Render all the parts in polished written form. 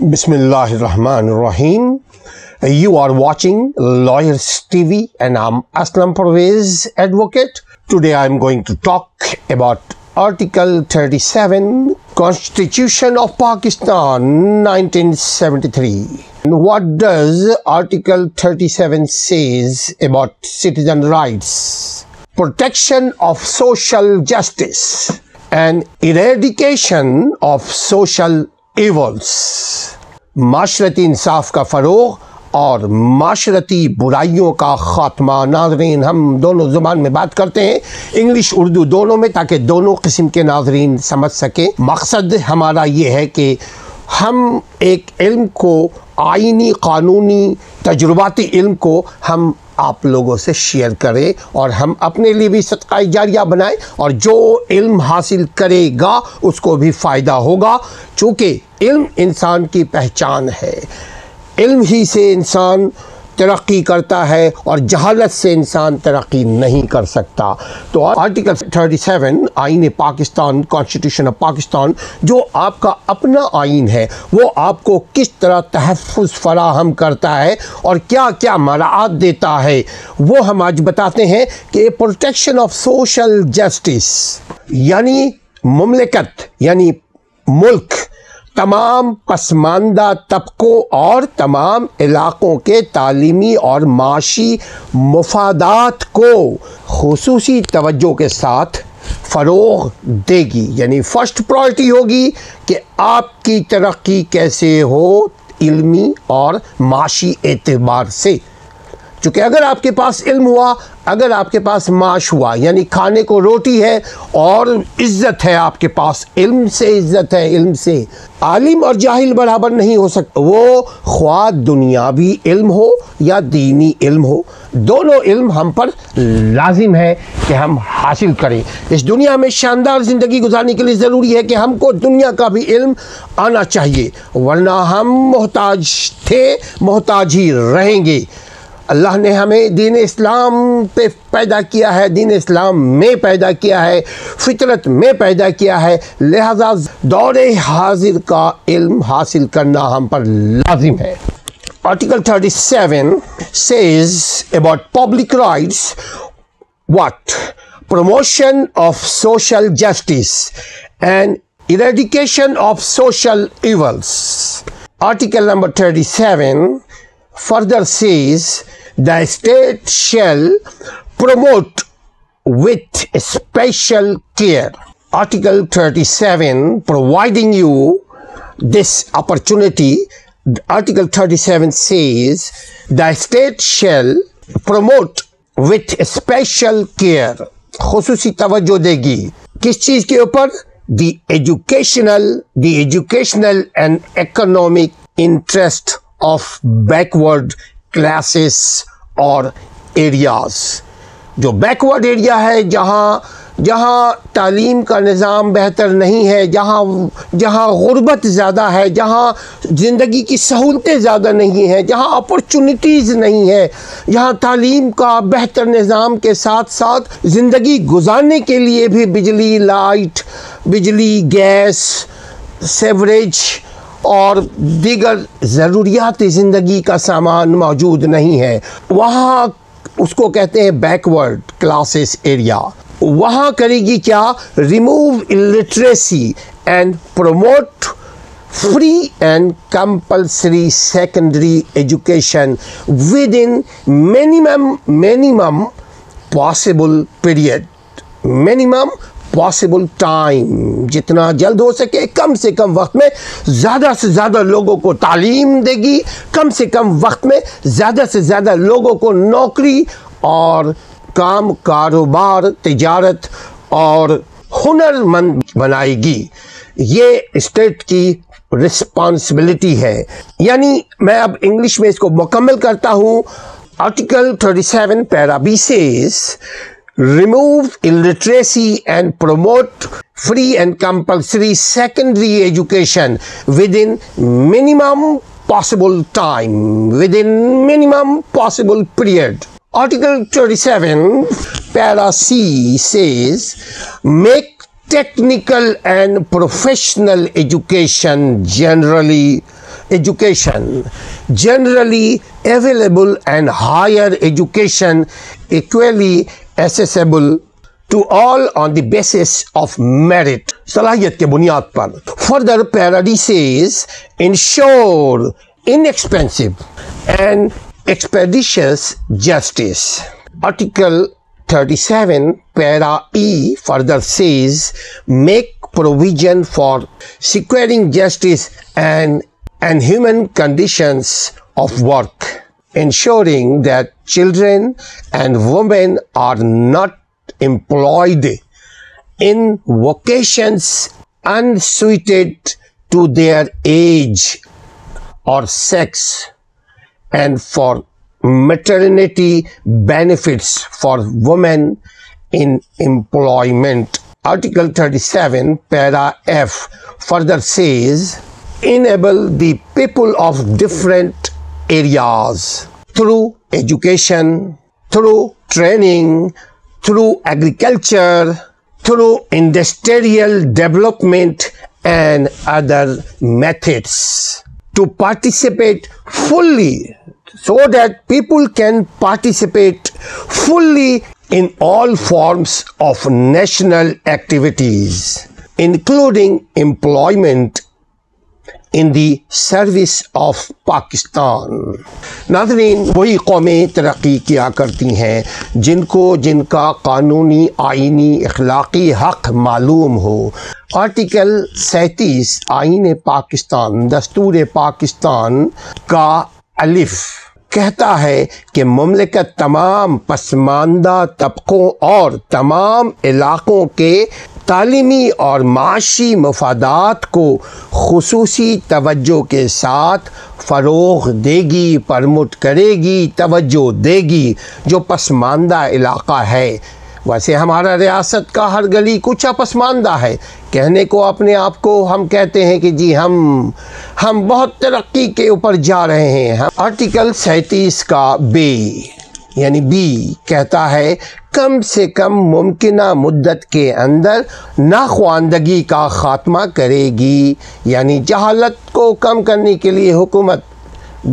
Bismillah ar-Rahman ar-Rahim. You are watching Lawyers TV and I'm Aslam Pervez, advocate. Today I'm going to talk about Article 37, Constitution of Pakistan, 1973. What does Article 37 says about citizen rights? Protection of social justice and eradication of social evils, معاشرتی انصاف کا فروغ اور معاشرتی برائیوں کا خاتمہ۔ ناظرین، ہم دونوں زبان میں بات کرتے ہیں، انگلش اردو دونوں میں، تاکہ دونوں قسم کے ناظرین سمجھ سکیں۔ مقصد ہمارا یہ ہے کہ ہم ایک علم کو، آئینی قانونی تجرباتی علم کو ہم آپ لوگوں سے شیئر کریں اور ہم اپنے لیے بھی صدقہ جاریہ بنائیں، اور جو علم حاصل کرے گا اس کو بھی فائدہ ہوگا، چونکہ علم انسان کی پہچان ہے۔ علم ہی سے انسان ترقی کرتا ہے اور جہالت سے انسان ترقی نہیں کر سکتا۔ تو آرٹیکل 37 آئین پاکستان، کانسٹیٹیوشن آف پاکستان، جو آپ کا اپنا آئین ہے، وہ آپ کو کس طرح تحفظ فراہم کرتا ہے اور کیا کیا مراعات دیتا ہے، وہ ہم آج بتاتے ہیں کہ پروٹیکشن آف سوشل جسٹس، یعنی مملکت، یعنی ملک تمام پسماندہ طبقوں اور تمام علاقوں کے تعلیمی اور معاشی مفادات کو خصوصی توجہ کے ساتھ فروغ دے گی۔ یعنی فرسٹ پرائرٹی ہوگی کہ آپ کی ترقی کیسے ہو علمی اور معاشی اعتبار سے، چونکہ اگر آپ کے پاس علم ہوا، اگر آپ کے پاس معاش ہوا، یعنی کھانے کو روٹی ہے اور عزت ہے آپ کے پاس، علم سے عزت ہے، علم سے۔ عالم اور جاہل برابر نہیں ہو سکتا، وہ خواہ دنیاوی علم ہو یا دینی علم ہو، دونوں علم ہم پر لازم ہے کہ ہم حاصل کریں۔ اس دنیا میں شاندار زندگی گزارنے کے لیے ضروری ہے کہ ہم کو دنیا کا بھی علم آنا چاہیے، ورنہ ہم محتاج تھے، محتاج ہی رہیں گے۔ اللہ نے ہمیں دین اسلام پہ پیدا کیا ہے، دین اسلام میں پیدا کیا ہے، فطرت میں پیدا کیا ہے، لہذا دور حاضر کا علم حاصل کرنا ہم پر لازم ہے۔ Article 37 says about public rights what? Promotion of social justice and eradication of social evils. Article number 37 further says the state shall promote with special care. Article 37 providing you this opportunity. Article 37 says the state shall promote with special care. خصوصی توجہ دے گی کس چیز کے اوپر؟ the educational and economic interest of backward classes اور areas. جو backward area ہے، جہاں تعلیم کا نظام بہتر نہیں ہے، جہاں غربت زیادہ ہے، جہاں زندگی کی سہولتیں زیادہ نہیں ہیں، جہاں اپرچونٹیز نہیں ہے، جہاں تعلیم کا بہتر نظام کے ساتھ ساتھ زندگی گزارنے کے لیے بھی بجلی، لائٹ، بجلی، گیس، سیوریج اور دیگر ضروریات زندگی کا سامان موجود نہیں ہے، وہاں اس کو کہتے ہیں بیکورڈ کلاسز ایریا۔ وہاں کرے گی کیا؟ Remove illiteracy and promote free and compulsory secondary education with in minimum possible period، minimum possible time, جتنا جلد ہو سکے کم سے کم وقت میں زیادہ سے زیادہ لوگوں کو تعلیم دے گی، کم سے کم وقت میں زیادہ سے زیادہ لوگوں کو نوکری اور کام، کاروبار، تجارت اور ہنر مند بنائے گی۔ یہ اسٹیٹ کی رسپانسبلٹی ہے۔ یعنی میں اب انگلش میں اس کو مکمل کرتا ہوں۔ Article 37 para B says remove illiteracy and promote free and compulsory secondary education within minimum possible time, within minimum possible period. Article 37 para C says make technical and professional education generally available and higher education equally accessible to all on the basis of merit. صلاحیت کے بنیاد پر. Further, Pervez says, ensure inexpensive and expeditious justice. Article 37, para E further says, make provision for securing justice and human conditions of work, ensuring that children and women are not employed in vocations unsuited to their age or sex, and for maternity benefits for women in employment. Article 37, para F further says, enable the people of different areas through education, through training, through agriculture, through industrial development and other methods to participate fully, so that people can participate fully in all forms of national activities, including employment in the service of Pakistan. ناظرین، وہی قومیں ترقی کیا کرتی ہیں جن کا قانونی، آئینی، اخلاقی حق معلوم ہو. آرٹیکل 37 آئین پاکستان، دستور پاکستان کا الف کہتا ہے کہ مملکت تمام پسماندہ طبقوں اور تمام علاقوں کے تعلیمی اور معاشی مفادات کو خصوصی توجہ کے ساتھ فروغ دے گی، پرموٹ کرے گی، توجہ دے گی. جو پسماندہ علاقہ ہے، ویسے ہمارا ریاست کا ہر گلی کوچہ پسماندہ ہے. کہنے کو اپنے آپ کو ہم کہتے ہیں کہ جی ہم بہت ترقی کے اوپر جا رہے ہیں. آرٹیکل 37 کا بی کہتا ہے کم سے کم ممکنہ مدت کے اندر ناخواندگی کا خاتمہ کرے گی. یعنی جہالت کو کم کرنے کے لیے حکومت،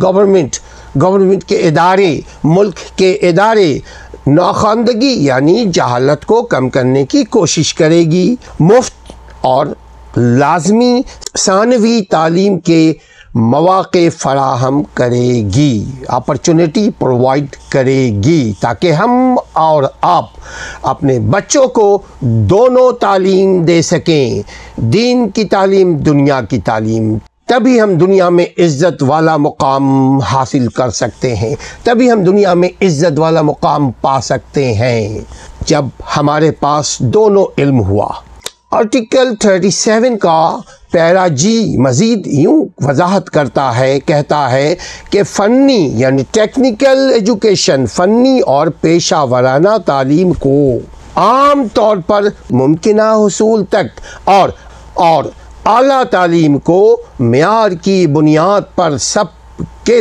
گورنمنٹ کے ادارے، ملک کے ادارے ناخواندگی یعنی جہالت کو کم کرنے کی کوشش کرے گی. مفت اور لازمی ثانوی تعلیم کے مواقع فراہم کرے گی، اپرچونٹی پرووائڈ کرے گی، تاکہ ہم اور آپ اپنے بچوں کو دونوں تعلیم دے سکیں، دین کی تعلیم، دنیا کی تعلیم. تبھی ہم دنیا میں عزت والا مقام حاصل کر سکتے ہیں، تبھی ہم دنیا میں عزت والا مقام پا سکتے ہیں جب ہمارے پاس دونوں علم ہوا. آرٹیکل 37 کا پیرا جی مزید یوں وضاحت کرتا ہے، کہتا ہے کہ فنی یعنی ٹیکنیکل ایجوکیشن، فنی اور پیشہ ورانہ تعلیم کو عام طور پر ممکنہ حصول تک اور اعلیٰ تعلیم کو معیار کی بنیاد پر سب کے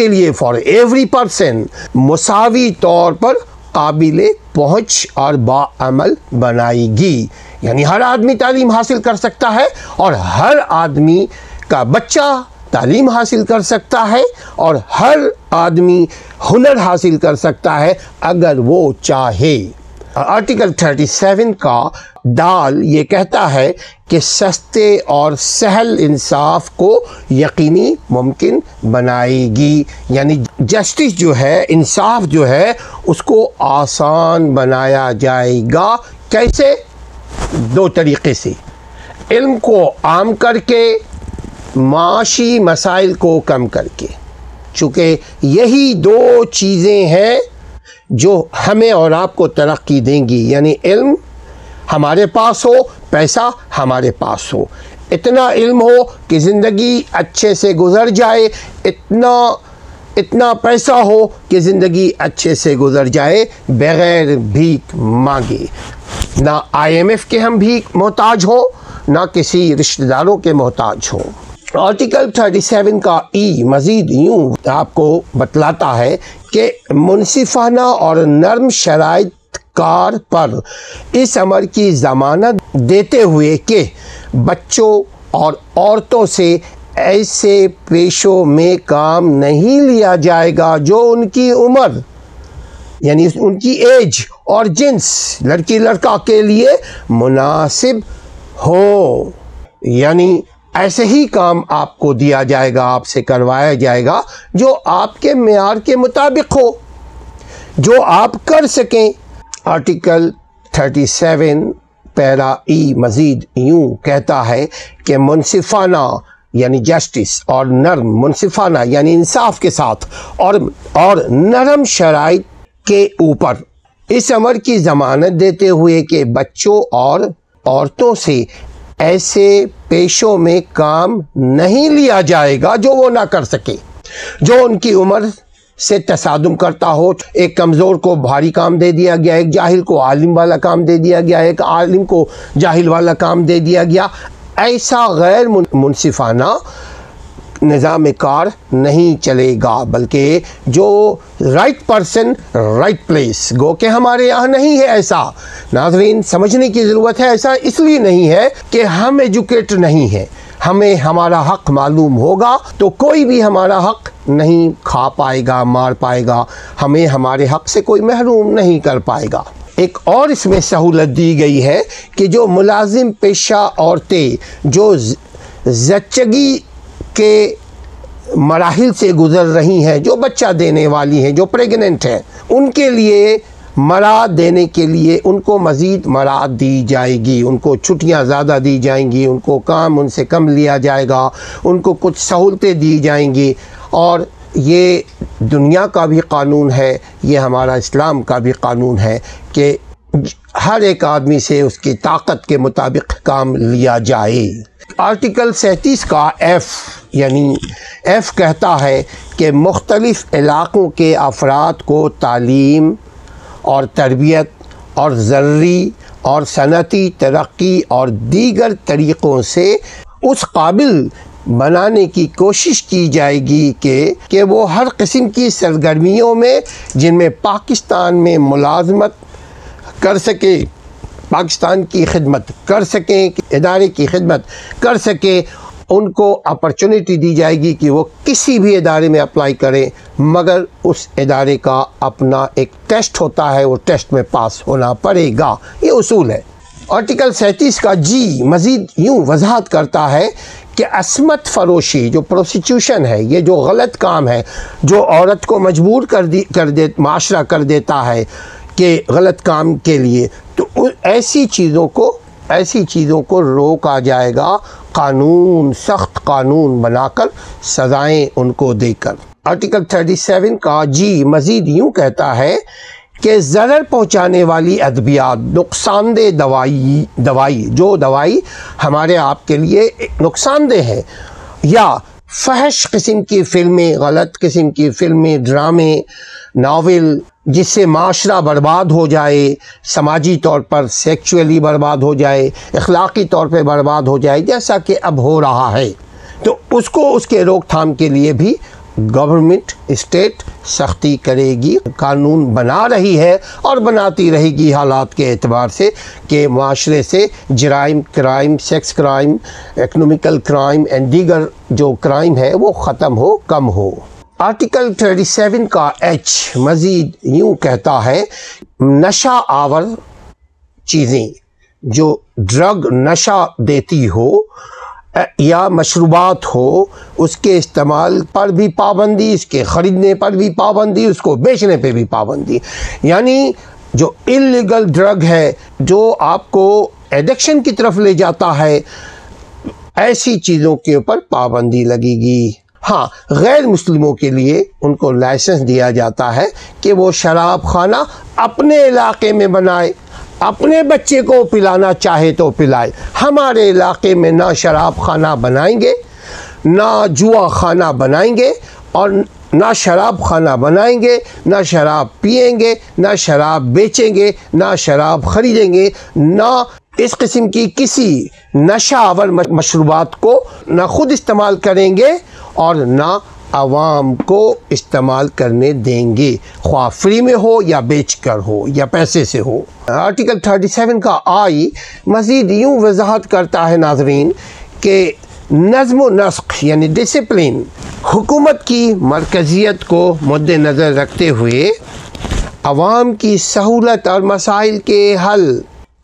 لیے فار ایوری پرسن مساوی طور پر قابل پہنچ اور باعمل بنائے گی. یعنی ہر آدمی تعلیم حاصل کر سکتا ہے اور ہر آدمی کا بچہ تعلیم حاصل کر سکتا ہے اور ہر آدمی ہنر حاصل کر سکتا ہے اگر وہ چاہے. آرٹیکل 37 کا ڈال یہ کہتا ہے کہ سستے اور سہل انصاف کو یقینی ممکن بنائے گی. یعنی جسٹس جو ہے، انصاف جو ہے، اس کو آسان بنایا جائے گا. کیسے؟ دو طریقے سے. علم کو عام کر کے، معاشی مسائل کو کم کر کے. چونکہ یہی دو چیزیں ہیں جو ہمیں اور آپ کو ترقی دیں گی. یعنی علم ہمارے پاس ہو، پیسہ ہمارے پاس ہو. اتنا علم ہو کہ زندگی اچھے سے گزر جائے، اتنا پیسہ ہو کہ زندگی اچھے سے گزر جائے بغیر بھیک مانگے. نہ IMF کے ہم بھی محتاج ہوں، نہ کسی رشتہ داروں کے محتاج ہوں. آرٹیکل 37 کا مزید یوں آپ کو بتلاتا ہے کہ منصفانہ اور نرم شرائط کار پر اس امر کی ضمانت دیتے ہوئے کہ بچوں اور عورتوں سے ایسے پیشوں میں کام نہیں لیا جائے گا جو ان کی عمر یعنی ان کی ایج اور جنس لڑکی لڑکا کے لیے مناسب ہو، یعنی ایسے ہی کام آپ کو دیا جائے گا، آپ سے کروایا جائے گا جو آپ کے معیار کے مطابق ہو، جو آپ کر سکیں۔ آرٹیکل 37 پیرا ای مزید یوں کہتا ہے کہ منصفانہ یعنی جسٹس اور نرم منصفانہ یعنی انصاف کے ساتھ اور نرم شرائط کے اوپر اس امر کی ضمانت دیتے ہوئے کہ بچوں اور عورتوں سے ایسے پیشوں میں کام نہیں لیا جائے گا جو وہ نہ کر سکے، جو ان کی عمر سے تصادم کرتا ہو۔ ایک کمزور کو بھاری کام دے دیا گیا، ایک جاہل کو عالم والا کام دے دیا گیا، ایک عالم کو جاہل والا کام دے دیا گیا۔ ایسا غیر منصفانہ نظام کار نہیں چلے گا، بلکہ جو رائٹ پرسن رائٹ پلیس، گو کہ ہمارے یہاں نہیں ہے ایسا۔ ناظرین سمجھنے کی ضرورت ہے، ایسا اس لیے نہیں ہے کہ ہم ایجوکیٹ نہیں ہیں، ہمیں ہمارا حق معلوم ہوگا تو کوئی بھی ہمارا حق نہیں کھا پائے گا، مار پائے گا، ہمیں ہمارے حق سے کوئی محروم نہیں کر پائے گا۔ ایک اور اس میں سہولت دی گئی ہے کہ جو ملازم پیشہ عورتیں جو زچگی کے مراحل سے گزر رہی ہیں، جو بچہ دینے والی ہیں، جو پریگننٹ ہیں، ان کے لیے مراعات دینے کے لیے ان کو مزید مراعات دی جائے گی، ان کو چھٹیاں زیادہ دی جائیں گی، ان کو کام ان سے کم لیا جائے گا، ان کو کچھ سہولتیں دی جائیں گی۔ اور یہ دنیا کا بھی قانون ہے، یہ ہمارا اسلام کا بھی قانون ہے کہ ہر ایک آدمی سے اس کی طاقت کے مطابق کام لیا جائے۔ آرٹیکل 37 کا یعنی ایف کہتا ہے کہ مختلف علاقوں کے افراد کو تعلیم اور تربیت اور زرعی اور صنعتی ترقی اور دیگر طریقوں سے اس قابل بنانے کی کوشش کی جائے گی کہ وہ ہر قسم کی سرگرمیوں میں جن میں پاکستان میں ملازمت کر سکے، پاکستان کی خدمت کر سکیں، ادارے کی خدمت کر سکیں، ان کو اپرچونٹی دی جائے گی کہ وہ کسی بھی ادارے میں اپلائی کریں، مگر اس ادارے کا اپنا ایک ٹیسٹ ہوتا ہے، وہ ٹیسٹ میں پاس ہونا پڑے گا۔ یہ اصول ہے۔ آرٹیکل 37 کا جی مزید یوں وضاحت کرتا ہے کہ عصمت فروشی جو پروسٹیٹیوشن ہے، یہ جو غلط کام ہے، جو عورت کو مجبور معاشرہ کر دیتا ہے کہ غلط کام کے لیے، تو ایسی چیزوں کو روکا جائے گا، قانون، سخت قانون بنا کر، سزائیں ان کو دے کر۔ آرٹیکل 37 کا جی مزید یوں کہتا ہے کہ ضرر پہنچانے والی ادویات، نقصان دہ دوائی جو دوائی ہمارے آپ کے لیے نقصان دہ ہے، یا فحش قسم کی فلمیں، غلط قسم کی فلمیں، ڈرامے، ناول، جس سے معاشرہ برباد ہو جائے، سماجی طور پر سیکچولی برباد ہو جائے، اخلاقی طور پہ برباد ہو جائے، جیسا کہ اب ہو رہا ہے، تو اس کے روک تھام کے لیے بھی گورنمنٹ اسٹیٹ سختی کرے گی، قانون بنا رہی ہے اور بناتی رہے گی حالات کے اعتبار سے کہ معاشرے سے جرائم، crime, sex crime, economical crime and دیگر جو کرائم ہے وہ ختم ہو، کم ہو۔ آرٹیکل 37 کا ایچ مزید یوں کہتا ہے نشہ آور چیزیں جو ڈرگ نشہ دیتی ہو یا مشروبات ہو، اس کے استعمال پر بھی پابندی، اس کے خریدنے پر بھی پابندی، اس کو بیچنے پہ بھی پابندی، یعنی جو اللیگل ڈرگ ہے جو آپ کو ایڈکشن کی طرف لے جاتا ہے، ایسی چیزوں کے اوپر پابندی لگے گی۔ ہاں، غیر مسلموں کے لیے ان کو لائسنس دیا جاتا ہے کہ وہ شراب خانہ اپنے علاقے میں بنائے، اپنے بچے کو پلانا چاہے تو پلائے۔ ہمارے علاقے میں نہ شراب خانہ بنائیں گے، نہ جوا خانہ بنائیں گے، اور نہ شراب خانہ بنائیں گے، نہ شراب پئیں گے، نہ شراب بیچیں گے، نہ شراب خریدیں گے، نہ اس قسم کی کسی نشہ آور مشروبات کو نہ خود استعمال کریں گے اور نہ عوام کو استعمال کرنے دیں گے، خواہ فری میں ہو یا بیچ کر ہو یا پیسے سے ہو۔ آرٹیکل 37 کا آئی مزید یوں وضاحت کرتا ہے ناظرین کہ نظم و نسق یعنی ڈسپلن حکومت کی مرکزیت کو مد نظر رکھتے ہوئے عوام کی سہولت اور مسائل کے حل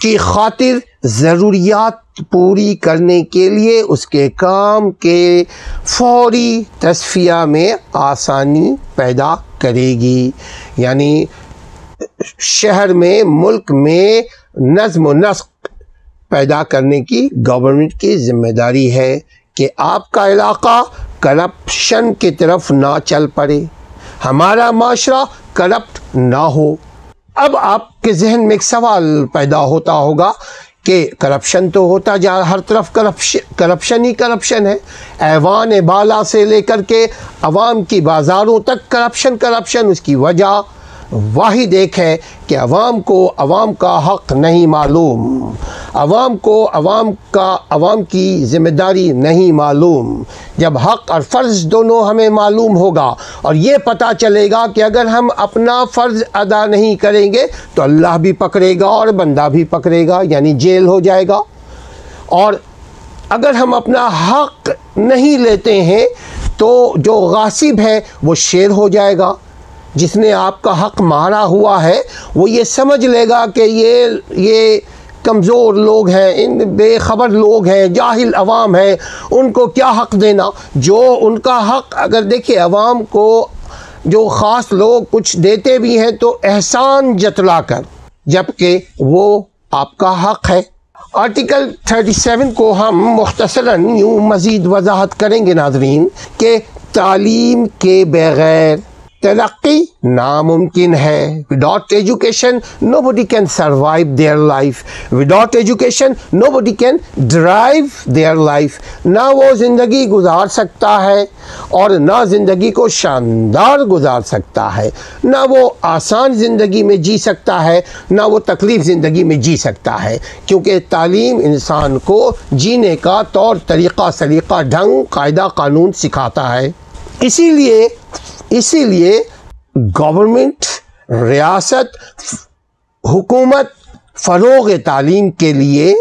کی خاطر ضروریات پوری کرنے کے لیے اس کے کام کے فوری تصفیہ میں آسانی پیدا کرے گی۔ یعنی شہر میں، ملک میں نظم و نسق پیدا کرنے کی گورنمنٹ کی ذمہ داری ہے کہ آپ کا علاقہ کرپشن کی طرف نہ چل پڑے، ہمارا معاشرہ کرپٹ نہ ہو۔ اب آپ کے ذہن میں ایک سوال پیدا ہوتا ہوگا کہ کرپشن تو ہوتا جا، ہر طرف کرپشن ہی کرپشن ہے، ایوان بالا سے لے کر کے عوام کی بازاروں تک کرپشن۔ اس کی وجہ واحد ایک ہے کہ عوام کو عوام کا حق نہیں معلوم، عوام کو عوام کی ذمہ داری نہیں معلوم۔ جب حق اور فرض دونوں ہمیں معلوم ہوگا اور یہ پتہ چلے گا کہ اگر ہم اپنا فرض ادا نہیں کریں گے تو اللہ بھی پکڑے گا اور بندہ بھی پکڑے گا، یعنی جیل ہو جائے گا۔ اور اگر ہم اپنا حق نہیں لیتے ہیں تو جو غاصب ہے وہ شیر ہو جائے گا۔ جس نے آپ کا حق مارا ہوا ہے وہ یہ سمجھ لے گا کہ یہ کمزور لوگ ہیں، ان بے خبر لوگ ہیں، جاہل عوام ہے، ان کو کیا حق دینا۔ جو ان کا حق، اگر دیکھیں عوام کو جو خاص لوگ کچھ دیتے بھی ہیں تو احسان جتلا کر، جبکہ وہ آپ کا حق ہے۔ آرٹیکل 37 کو ہم مختصراً یوں مزید وضاحت کریں گے ناظرین کہ تعلیم کے بغیر ترقی ناممکن ہے۔ Without education, nobody can survive their life. Without education, nobody can drive their life. نہ وہ زندگی گزار سکتا ہے اور نہ زندگی کو شاندار گزار سکتا ہے، نہ وہ آسان زندگی میں جی سکتا ہے، نہ وہ تکلیف زندگی میں جی سکتا ہے، کیونکہ تعلیم انسان کو جینے کا طور طریقہ، سلیقہ، ڈھنگ، قاعدہ، قانون سکھاتا ہے۔ اسی لیے گورنمنٹ، ریاست، حکومت فروغ تعلیم کے لیے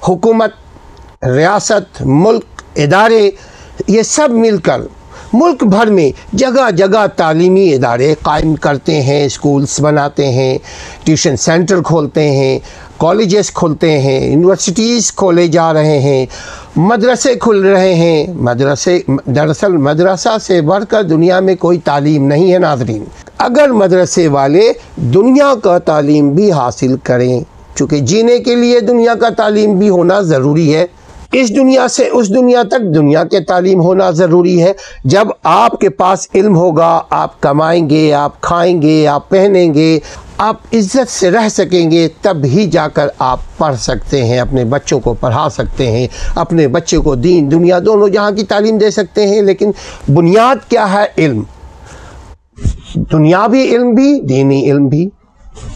حکومت، ریاست، ملک، ادارے یہ سب مل کر ملک بھر میں جگہ جگہ تعلیمی ادارے قائم کرتے ہیں، اسکولز بناتے ہیں، ٹیوشن سینٹر کھولتے ہیں، کالجز کھولتے ہیں، یونیورسٹیز کھولے جا رہے ہیں، مدرسے کھل رہے ہیں۔ دراصل مدرسہ سے بڑھ کر دنیا میں کوئی تعلیم نہیں ہے ناظرین۔ اگر مدرسے والے دنیا کا تعلیم بھی حاصل کریں، چونکہ جینے کے لیے دنیا کا تعلیم بھی ہونا ضروری ہے، اس دنیا سے اس دنیا تک دنیا کے تعلیم ہونا ضروری ہے۔ جب آپ کے پاس علم ہوگا، آپ کمائیں گے، آپ کھائیں گے، آپ پہنیں گے، آپ عزت سے رہ سکیں گے، تب ہی جا کر آپ پڑھ سکتے ہیں، اپنے بچوں کو پڑھا سکتے ہیں، اپنے بچے کو دین دنیا دونوں جہاں کی تعلیم دے سکتے ہیں۔ لیکن بنیاد کیا ہے؟ علم، دنیاوی علم بھی، دینی علم بھی۔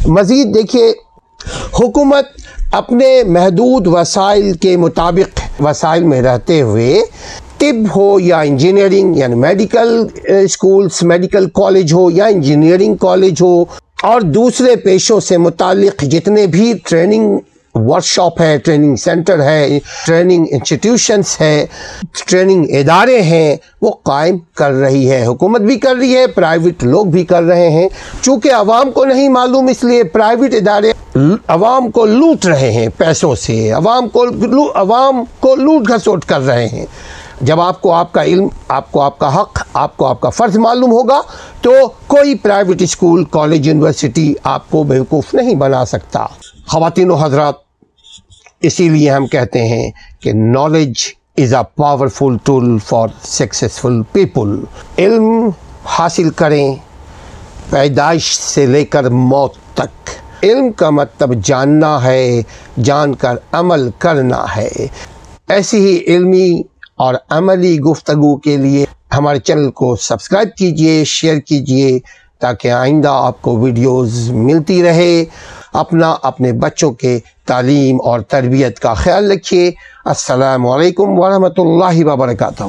مزید دیکھیے، حکومت اپنے محدود وسائل کے مطابق وسائل میں رہتے ہوئے طب ہو یا انجینئرنگ، یعنی میڈیکل اسکولز، میڈیکل کالج ہو یا انجینئرنگ کالج ہو، اور دوسرے پیشوں سے متعلق جتنے بھی ٹریننگ ورکشاپ ہے، ٹریننگ سینٹر ہے، ٹریننگ انسٹیٹیوشنز ہے، ٹریننگ ادارے ہیں، وہ قائم کر رہی ہے۔ حکومت بھی کر رہی ہے، پرائیویٹ لوگ بھی کر رہے ہیں۔ چونکہ عوام کو نہیں معلوم، اس لیے پرائیویٹ ادارے عوام کو لوٹ رہے ہیں پیسوں سے، عوام کو لوٹ گھسوٹ کر رہے ہیں۔ جب آپ کو آپ کا علم، آپ کو آپ کا حق، آپ کو آپ کا فرض معلوم ہوگا تو کوئی پرائیویٹ اسکول، کالج، یونیورسٹی آپ کو بیوقوف نہیں بنا سکتا۔ خواتین و حضرات، اسی لیے ہم کہتے ہیں کہ knowledge is a powerful tool for successful people. علم حاصل کریں پیدائش سے لے کر موت تک۔ علم کا مطلب جاننا ہے، جان کر عمل کرنا ہے۔ ایسی ہی علمی اور عملی گفتگو کے لیے ہمارے چینل کو سبسکرائب کیجئے، شیئر کیجئے، تاکہ آئندہ آپ کو ویڈیوز ملتی رہے۔ اپنے بچوں کے تعلیم اور تربیت کا خیال رکھیے۔ السلام علیکم ورحمۃ اللہ وبرکاتہ۔